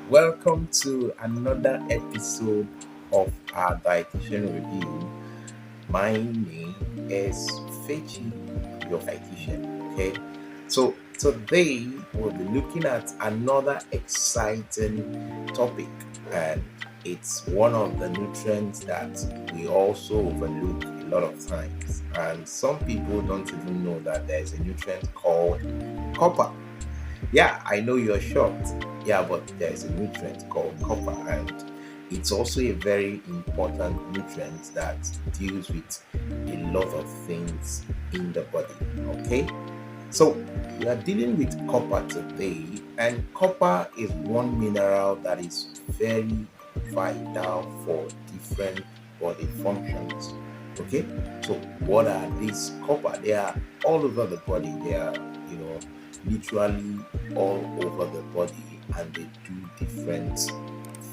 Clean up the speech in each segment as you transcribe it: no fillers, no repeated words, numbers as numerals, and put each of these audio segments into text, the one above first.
welcome to another episode of our Dietitian Review. My name is Fechi, your dietitian. Okay, so today we'll be looking at another exciting topic, and it's one of the nutrients that we also overlook a lot of times, and some people don't even know that there's a nutrient called copper. Yeah, I know you're shocked. Yeah, but there's a nutrient called copper, and it's also a very important nutrient that deals with a lot of things in the body. Okay, so we are dealing with copper today, and copper is one mineral that is very vital for different body functions. Okay, so what are these copper? They are all over the body. They are, literally all over the body, and they do different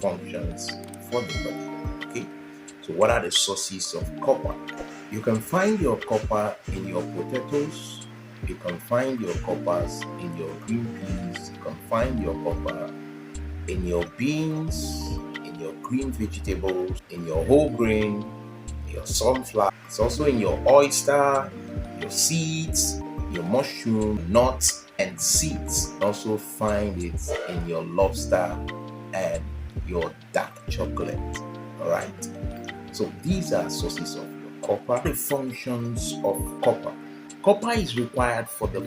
functions for the body. Okay, so what are the sources of copper? You can find your copper in your potatoes, you can find your coppers in your green peas, you can find your copper in your beans, in your green vegetables, in your whole grain, your sunflower. It's also in your oyster, your seeds, your mushroom, nuts, and seeds. You also find it in your lobster and your dark chocolate. All right. So these are sources of your copper. The functions of copper. Copper is required for the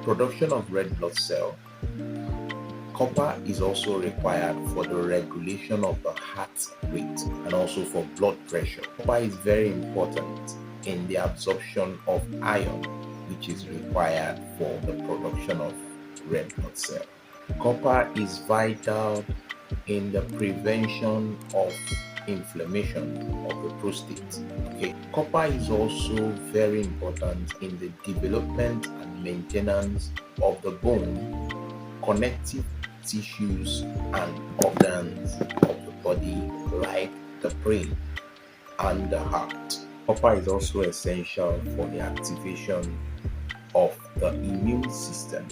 production of red blood cell. Copper is also required for the regulation of the heart rate and also for blood pressure. Copper is very important in the absorption of iron, which is required for the production of red blood cell. Copper is vital in the prevention of inflammation of the prostate. Okay. Copper is also very important in the development and maintenance of the bone, connective tissues, and organs of the body, like the brain and the heart. Copper is also essential for the activation of the immune system.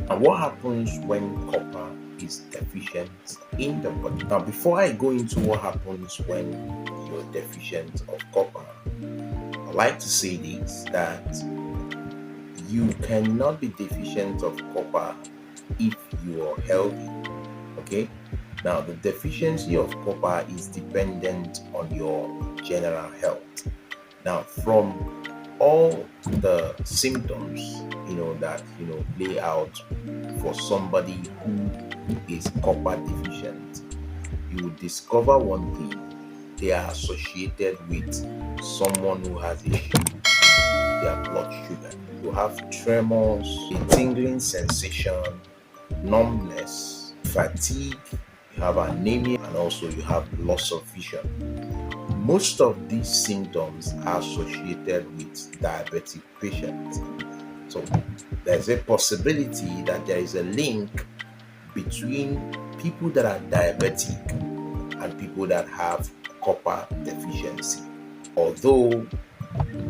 And what happens when copper is deficient in the body? Now, before I go into what happens when you're deficient of copper, I like to say this, that you cannot be deficient of copper if you are healthy. Okay, now the deficiency of copper is dependent on your general health. Now, from all the symptoms that lay out for somebody who is copper deficient, you will discover one thing: they are associated with someone who has issue with their blood sugar. You have tremors, a tingling sensation, numbness, fatigue, you have anemia, and also you have loss of vision. Most of these symptoms are associated with diabetic patients. So there's a possibility that there is a link between people that are diabetic and people that have copper deficiency. Although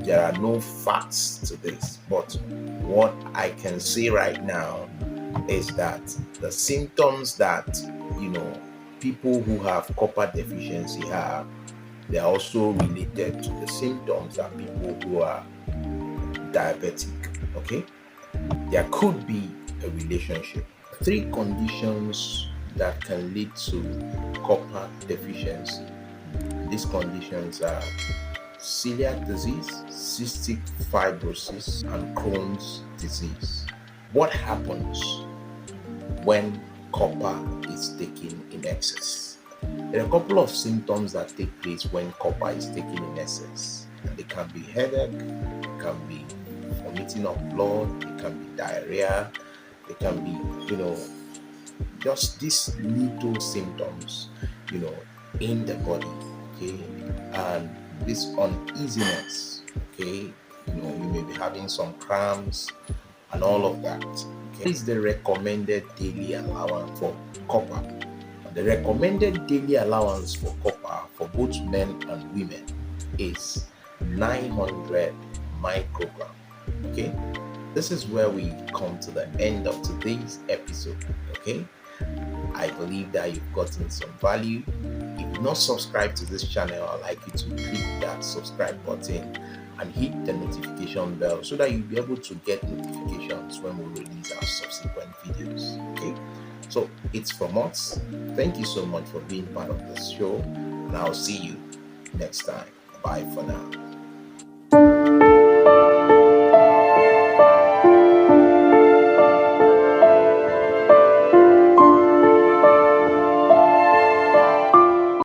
there are no facts to this, but what I can say right now is that the symptoms that people who have copper deficiency have, they are also related to the symptoms that people who are diabetic. Okay, there could be a relationship. Three conditions that can lead to copper deficiency. These conditions are celiac disease, cystic fibrosis, and Crohn's disease. What happens when copper is taken in excess? There are a couple of symptoms that take place when copper is taken in excess, and they can be headache, it can be vomiting of blood, it can be diarrhea, it can be just these little symptoms in the body. Okay, and this uneasiness. Okay, you may be having some cramps and all of that. Okay, this is the recommended daily allowance for copper. The recommended daily allowance for copper for both men and women is 900 microgram. Okay, this is where we come to the end of today's episode. Okay, I believe that you've gotten some value. If you're not subscribed to this channel, I'd like you to click that subscribe button and hit the notification bell so that you'll be able to get notifications when we release our subsequent videos. Okay, so it's from us. Thank you so much for being part of this show, and I'll see you next time. Bye for now.